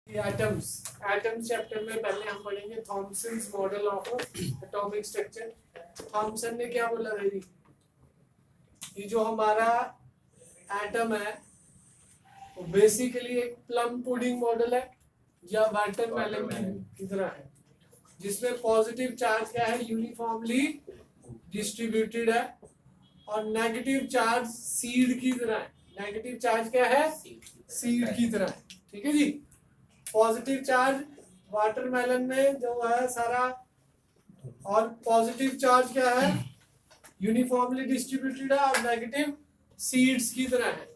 Atoms atoms chapter में पहले हम पढ़ेंगे Thomson's model of atomic structure. Thomson ने क्या बोला था जी? ये जो हमारा एटम है वो बेसिकली एक प्लम पुडिंग मॉडल है या वाटरमेलन की तरह है, जिसमें पॉजिटिव चार्ज क्या है, यूनिफॉर्मली डिस्ट्रीब्यूटेड है, और नेगेटिव चार्ज सीड की तरह है। नेगेटिव चार्ज क्या है? सीड की तरह है। ठीक है जी। पॉजिटिव चार्ज वाटरमेलन में जो है सारा, और पॉजिटिव चार्ज क्या है, यूनिफॉर्मली डिस्ट्रीब्यूटेड है, और नेगेटिव सीड्स की तरह है।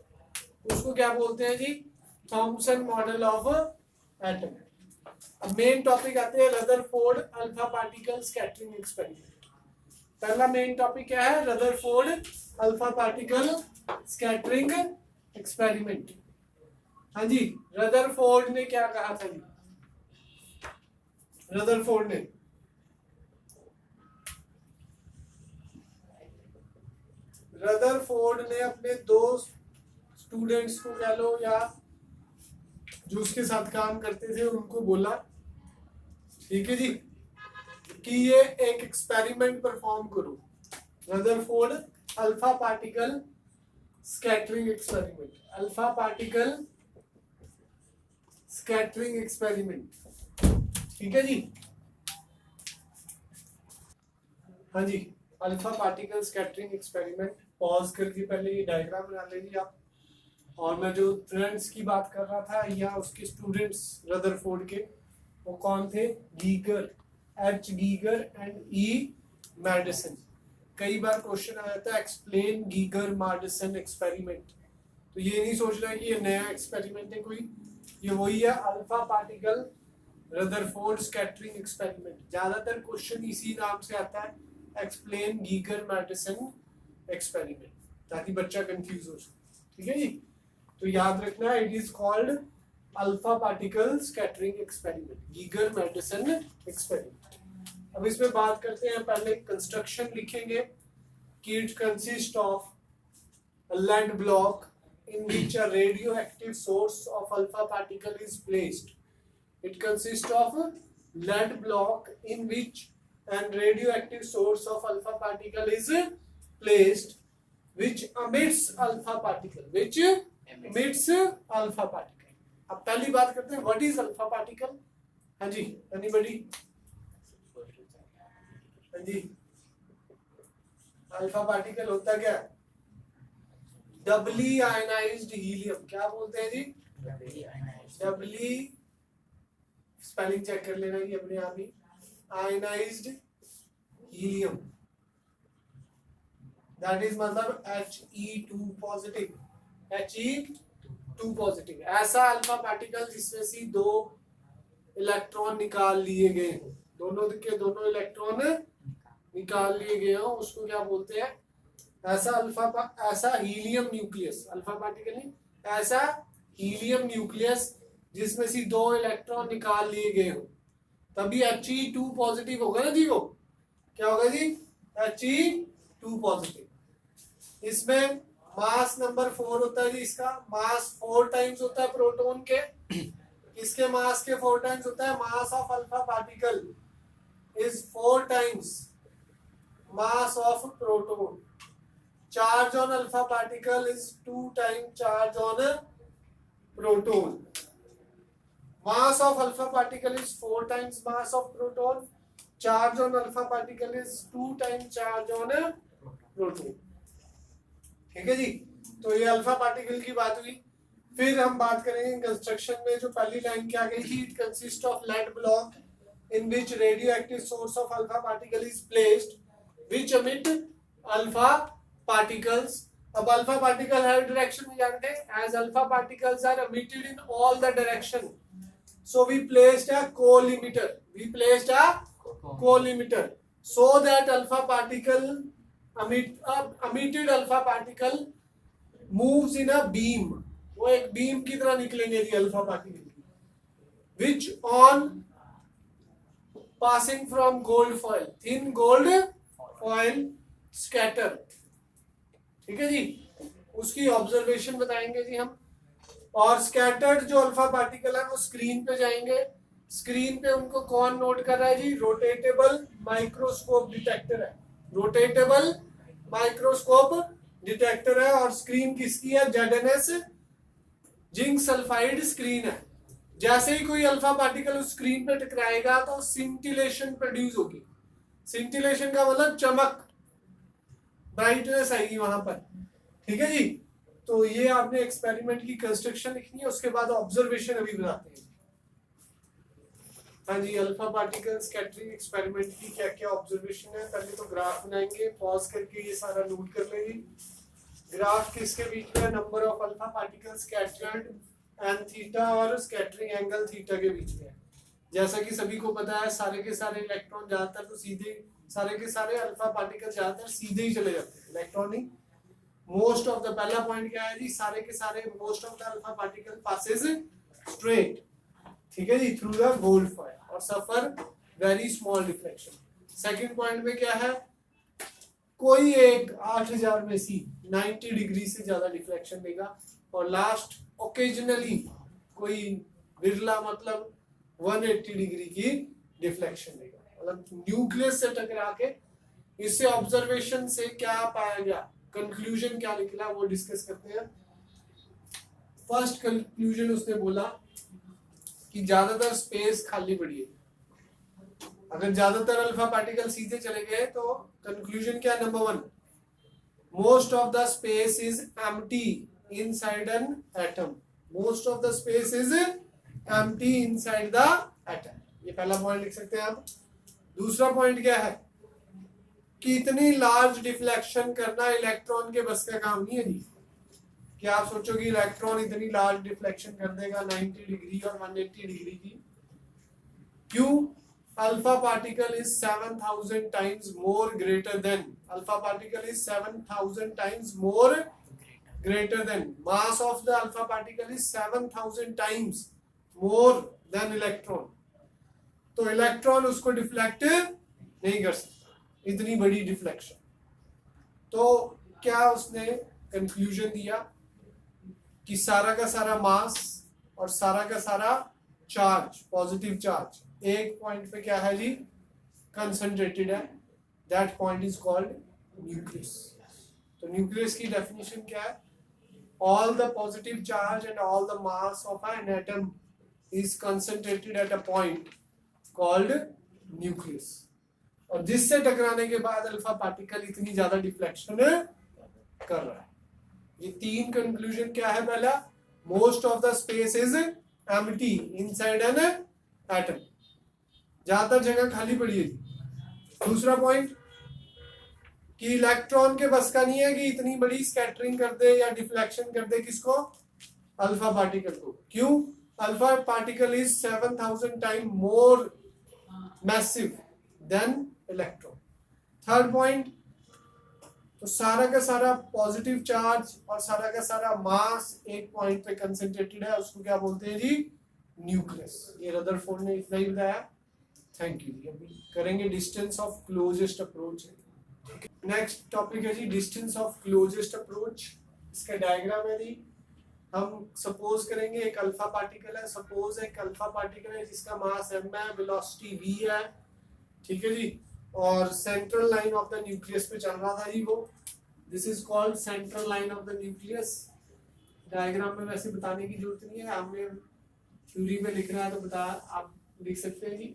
उसको क्या बोलते हैं जी? Thomson model of atom. अब मेन टॉपिक आते हैं Rutherford alpha particle scattering experiment. पहला मेन टॉपिक क्या है? Rutherford alpha particle scattering experiment. हाँ जी, रदरफोर्ड ने क्या कहा था जी? रदरफोर्ड ने अपने दो स्टूडेंट्स को कह लो या जो उसके साथ काम करते थे उनको बोला, ठीक है जी, कि ये एक एक्सपेरिमेंट परफॉर्म करो, Rutherford alpha particle scattering experiment. Alpha particle scattering experiment, ठीक है जी। हाँ जी, alpha particle scattering experiment. Pause करके पहले ये डायग्राम बना लीजिए आप। और मैं जो फ्रेंड्स की बात कर रहा था या उसके स्टूडेंट्स रदरफोर्ड के, वो कौन थे? Geiger, H Geiger and E Madison. कई बार क्वेश्चन आ जाता है एक्सप्लेन गीगर मैडिसन एक्सपेरिमेंट, तो ये नहीं सोचना है कि ये नया एक्सपेरिमेंट है कोई, ये वही है alpha particle Rutherford scattering experiment. ज्यादातर क्वेश्चन इसी नाम से आता है, एक्सप्लेन गीगर मैडिसन एक्सपेरिमेंट, ताकि बच्चा कंफ्यूज हो सके। ठीक है जी। तो याद रखना, it is called alpha particle scattering experiment, Geiger Madison experiment. अब इसमें बात करते हैं, पहले कंस्ट्रक्शन लिखेंगे कि it consist of a lead block in which a radioactive source of alpha particle is placed. It consists of a lead block in which a radioactive source of alpha particle is placed, which emits alpha particle. Which emits alpha particle. अब पहली बात करते हैं, what is alpha particle? हाँ जी, anybody? हाँ जी, alpha particle होता क्या है? डबली आयनाइज्ड हीलियम। क्या बोलते हैं जी? डबली, स्पेलिंग चेक कर लेना कि अपने आप ही, आयनाइज्ड हीलियम, दैट इज मतलब He2 पॉजिटिव, He2 पॉजिटिव। ऐसा अल्फा पार्टिकल जिसमें से दो इलेक्ट्रॉन निकाल लिए गए हो, दोनों के दोनों इलेक्ट्रॉन निकाल लिए गए हो, उसको क्या बोलते हैं? ऐसा हीलियम न्यूक्लियस, अल्फा पार्टिकल नहीं, ऐसा हीलियम न्यूक्लियस जिसमें से दो इलेक्ट्रॉन निकाल लिए गए हो, तभी He2 पॉजिटिव होगा ना जी। वो क्या होगा जी? He2 positive. इसमें मास नंबर 4 होता है जी। इसका मास 4 टाइम्स होता है प्रोटॉन के। इसके मास के 4 टाइम्स होता है। Mass of alpha particle is 4 times mass of proton. Charge on alpha particle is 2 times charge on a proton. Mass of alpha particle is 4 times mass of proton. Charge on alpha particle is 2 times charge on a proton. ठीक है जी। तो ये alpha particle की बात हुई। फिर हम बात करेंगे कंस्ट्रक्शन में, जो पहली लाइन क्या गई थी? It consist of lead block in which radioactive source of alpha particle is placed, which emit alpha particles. अब अल्फा पार्टिकल हर डायरेक्शन में जानते हैं, as alpha particles are emitted in all the direction, so we placed a collimator so that alpha particle emitted alpha particle moves in a beam. वो एक beam की तरह निकलेंगे ये alpha particle, which on passing from gold foil, thin gold foil scatter। ठीक है जी। उसकी observation बताएंगे जी हम, और स्कैटर्ड जो अल्फा पार्टिकल है वो स्क्रीन पे जाएंगे। स्क्रीन पे उनको कौन नोट कर रहा है जी? रोटेटेबल माइक्रोस्कोप डिटेक्टर है, रोटेटेबल माइक्रोस्कोप डिटेक्टर है। और स्क्रीन किसकी है? ZNS जिंक सल्फाइड स्क्रीन है। जैसे ही कोई अल्फा पार्टिकल उस स्क्रीन पे टकराएगा तो सिंटिलेशन प्रोड्यूस होगी। सिंटिलेशन का मतलब चमक, ब्राइटनेस आएगी वहां पर, ठीक है जी। तो ये आपने एक्सपेरिमेंट की कंस्ट्रक्शन लिखनी है, उसके बाद ऑब्जर्वेशन अभी बनाते हैं। हाँ जी, अल्फा पार्टिकल स्कैटरिंग एक्सपेरिमेंट की क्या क्या ऑब्जर्वेशन है। पहले तो ग्राफ बनाएंगे, पॉज करके ये सारा नोट कर लेंगे। ग्राफ किसके बीच में? Number of alpha particle scattered and theta और स्कैटरिंग एंगल थीटा के बीच में। जैसा कि सभी को पता है, सारे के सारे इलेक्ट्रॉन ज्यादातर तो सीधे, सारे के सारे अल्फा पार्टिकल ज्यादातर सीधे ही चले जाते हैं, इलेक्ट्रॉन नहीं। मोस्ट ऑफ द, पहला पॉइंट क्या है जी? सारे के सारे most of the alpha particle passes straight, ठीक है जी, थ्रू द गोल्ड फॉयल और suffer very small deflection. Second point में क्या है? कोई एक 8000 में सी 90 डिग्री से ज्यादा डिफ्लेक्शन देगा। और लास्ट ओकेजनली कोई बिरला मतलब 180 डिग्री की डिफ्लेक्शन देगा। मतलब न्यूक्लियस से टकरा के इससे ऑब्जर्वेशन से क्या पाया गया, कंक्लूजन क्या निकला, वो डिस्कस करते हैं। फर्स्ट कंक्लूजन उसने बोला कि ज्यादातर स्पेस खाली पड़ी है। अगर ज्यादातर अल्फा पार्टिकल सीधे चले गए तो कंक्लूजन क्या? Number 1, most of the space is empty inside an atom. Most of the space is empty inside the atom. ये पहला पॉइंट लिख सकते हैं आप। दूसरा पॉइंट क्या है? कि इतनी लार्ज डिफ्लेक्शन करना इलेक्ट्रॉन के बस का काम नहीं है जी। कि आप सोचो कि इलेक्ट्रॉन इतनी लार्ज डिफ्लेक्शन कर देगा 90 डिग्री और 180 डिग्री की। क्यों? Alpha particle is 7000 times more greater than, alpha particle is 7000 times more greater than, mass of the alpha particle is 7000 times more than electron. तो इलेक्ट्रॉन उसको डिफ्लेक्ट नहीं कर सकता, इतनी बड़ी डिफ्लेक्शन। तो क्या उसने कंक्लूजन दिया कि सारा का सारा मास और सारा का सारा चार्ज, पॉजिटिव चार्ज, एक पॉइंट पे क्या है जी? कंसंट्रेटेड है। That point is called nucleus. तो न्यूक्लियस की डेफिनेशन क्या है? All the positive charge and all the mass of an atom is concentrated at a point called nucleus. और जिससे टकराने के बाद अल्फा पार्टिकल इतनी ज्यादा डिफ्लेक्शन कर रहा है। ये तीन कंक्लूजन क्या है? पहला, most of the space is empty inside an atom, ज्यादातर जगह खाली पड़ी है। दूसरा पॉइंट कि इलेक्ट्रॉन के बस का नहीं है कि इतनी बड़ी स्कैटरिंग कर दे या डिफ्लेक्शन कर दे, किसको? अल्फा पार्टिकल को। क्यों? Alpha particle is 7000 time more massive than electron. Third point, तो सारा का सारा पॉजिटिव चार्ज और सारा का सारा मास एक पॉइंट पे कंसंट्रेटेड है, उसको क्या बोलते हैं जी? न्यूक्लियस। ये रदरफोर्ड ने इतना ही बताया। थैंक यू जी। अभी करेंगे distance of closest approach. Next topic है जी डिस्टेंस ऑफ क्लोजेस्ट अप्रोच। इसका डायग्राम है जी। हम सपोज करेंगे एक अल्फा पार्टिकल है, सपोज एक अल्फा पार्टिकल है जिसका मास m है, वेलोसिटी v है, ठीक है जी। और central line of the nucleus पे चल रहा था जी वो। This is called central line of the nucleus. Diagram में वैसे बताने की जरूरत नहीं है, हमने थ्योरी में लिख रहा है तो बता, आप लिख सकते हैं जी।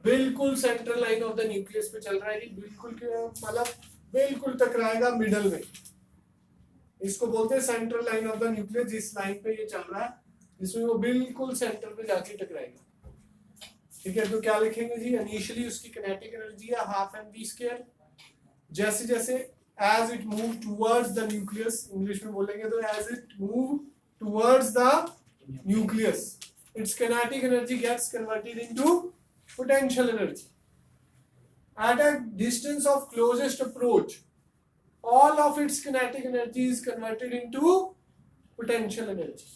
बिल्कुल central line of the nucleus पे चल रहा है जी। बिल्कुल मतलब बिल्कुल टकराएगा मिडल में। इसको बोलते हैं central line of the nucleus. जिस लाइन पे ये चल रहा है जिसमें वो बिल्कुल सेंटर पे जाके टकराएगा, ठीक है। तो क्या लिखेंगे जी? इनिशियली उसकी किनेटिक एनर्जी है हाफ mv²। जैसे जैसे as it move towards the nucleus, English में बोलेंगे तो as it move towards the nucleus its kinetic energy gets converted into potential energy. At a distance of closest approach, all of its kinetic energy is converted into potential energy.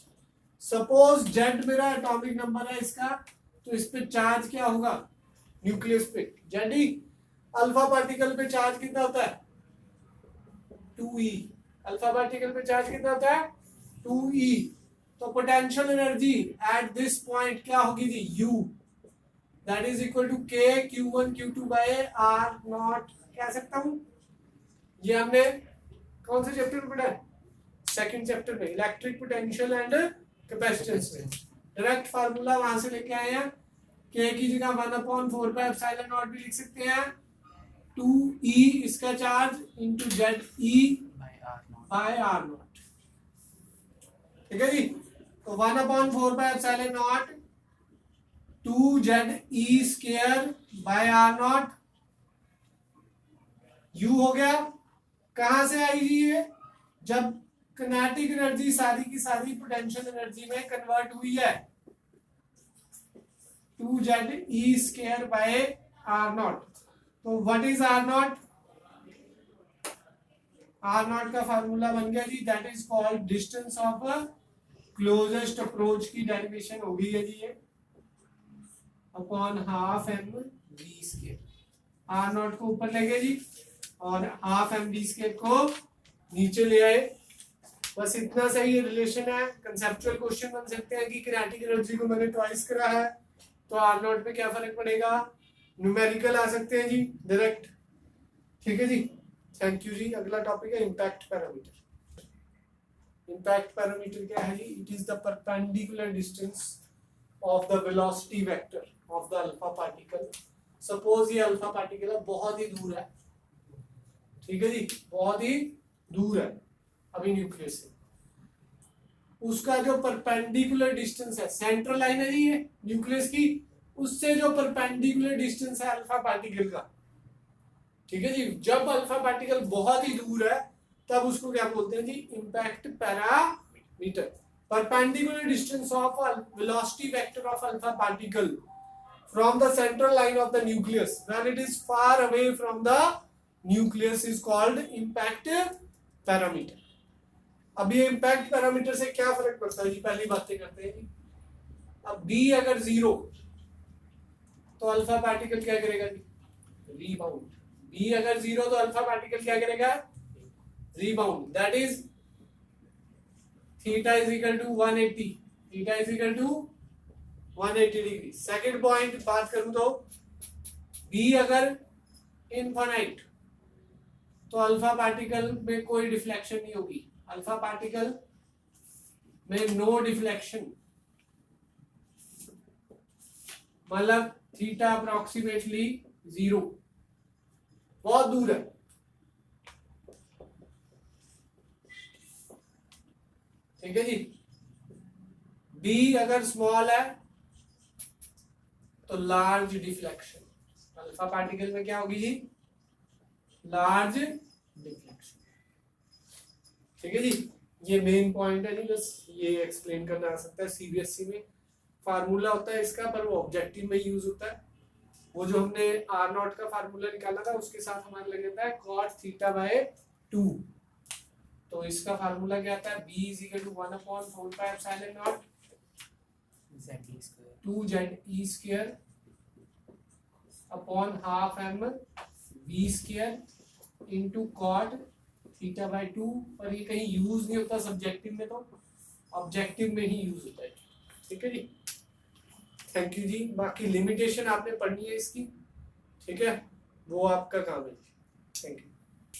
Suppose Z मेरा atomic number है इसका, तो इस पे charge क्या होगा? Nucleus पे Ze। Alpha particle पे चार्ज कितना होता है? 2e। अल्फा पार्टिकल पे चार्ज कितना होता है? 2E, तो potential energy at this point क्या होगी जी, U, that is equal to K Q1 Q2 by R nought, कह सकता हूं। ये हमने कौन से चैप्टर में पढ़ा है, सेकंड चैप्टर में, इलेक्ट्रिक पोटेंशियल एंड कैपेसिटेंस में। डायरेक्ट फार्मूला वहां से लेके आए हैं, K की जगह 1/4πε0 भी लिख सकते हैं, 2E इसका charge into ZE by R nought, ठीक है जी। तो 1/4πε0 2ZE² by R not, U हो गया। कहां से आई जी ये, जब किनेटिक एनर्जी सारी की सारी पोटेंशियल एनर्जी में कन्वर्ट हुई है, 2ZE² बाय R नॉट। तो what is R naught, R naught का फार्मूला बन गया जी, that is called distance of closest approach की डेरिवेशन हो गई है जी ये, upon half mv²। R not को ऊपर ले गए जी और हाफ mv² को नीचे ले आए। बस इतना सही रिलेशन है। कंसेप्चुअल क्वेश्चन बन सकते हैं कि किनेटिक एनर्जी को मैंने ट्वाइस करा है तो R नॉट पे क्या फर्क पड़ेगा, न्यूमेरिकल आ सकते हैं जी डायरेक्ट, ठीक है जी। थैंक यू जी। अगला टॉपिक है इम्पैक्ट पैरामीटर। इम्पैक्ट पैरामीटर क्या है जी, it is the perpendicular distance of the velocity vector of the alpha particle. Suppose ये अल्फा पार्टिकल है, बहुत ही दूर है, ठीक है जी, बहुत ही दूर है अभी न्यूक्लियस से, उसका जो परपेंडिकुलर डिस्टेंस है, सेंट्रल लाइन है जी ये न्यूक्लियस की, उससे जो परपेंडिकुलर डिस्टेंस है अल्फा पार्टिकल का, ठीक है जी। जब अल्फा पार्टिकल बहुत ही दूर है तब उसको क्या बोलते हैं जी, impact parameter. Perpendicular distance of velocity vector of alpha particle from the central line of the nucleus when it is far away from the nucleus is called impact parameter। अब ये impact parameter से क्या फर्क पड़ता है जी, पहली बातें करते हैं जी। अब B अगर 0 तो अल्फा पार्टिकल क्या करेगा जी, रीबाउंड। B अगर 0 तो अल्फा पार्टिकल क्या करेगा, rebound. That is theta is equal to 180, theta is equal to 180 degree. Second point बात करूं तो B अगर इनफाइनाइट तो अल्फा पार्टिकल में कोई डिफ्लेक्शन नहीं होगी, अल्फा पार्टिकल में नो डिफ्लेक्शन, मतलब थीटा अप्रोक्सीमेटली 0, बहुत दूर है, ठीक है जी। B अगर स्मॉल है तो लार्ज डिफ्लेक्शन, अल्फा पार्टिकल में क्या होगी जी, लार्ज डिफ्लेक्शन, ठीक है जी। ये मेन पॉइंट है जी, बस ये एक्सप्लेन करना आ सकता है। सीबीएसई में फार्मूला होता है इसका, पर वो ऑब्जेक्टिव में यूज होता है। वो जो हमने आर नॉट का फार्मूला निकाला था उसके साथ हमारा लग जाता है cot थीटा बाय 2। तो इसका फार्मूला क्या आता है, b is equal to 1/4πε0 2ZE² upon half mv² into cot theta by 2। पर ये कहीं यूज नहीं होता सब्जेक्टिव में, तो ऑब्जेक्टिव में ही यूज होता है, ठीक है जी। थैंक यू जी। बाकी लिमिटेशन आपने पढ़नी है इसकी, ठीक है, वो आपका काम है।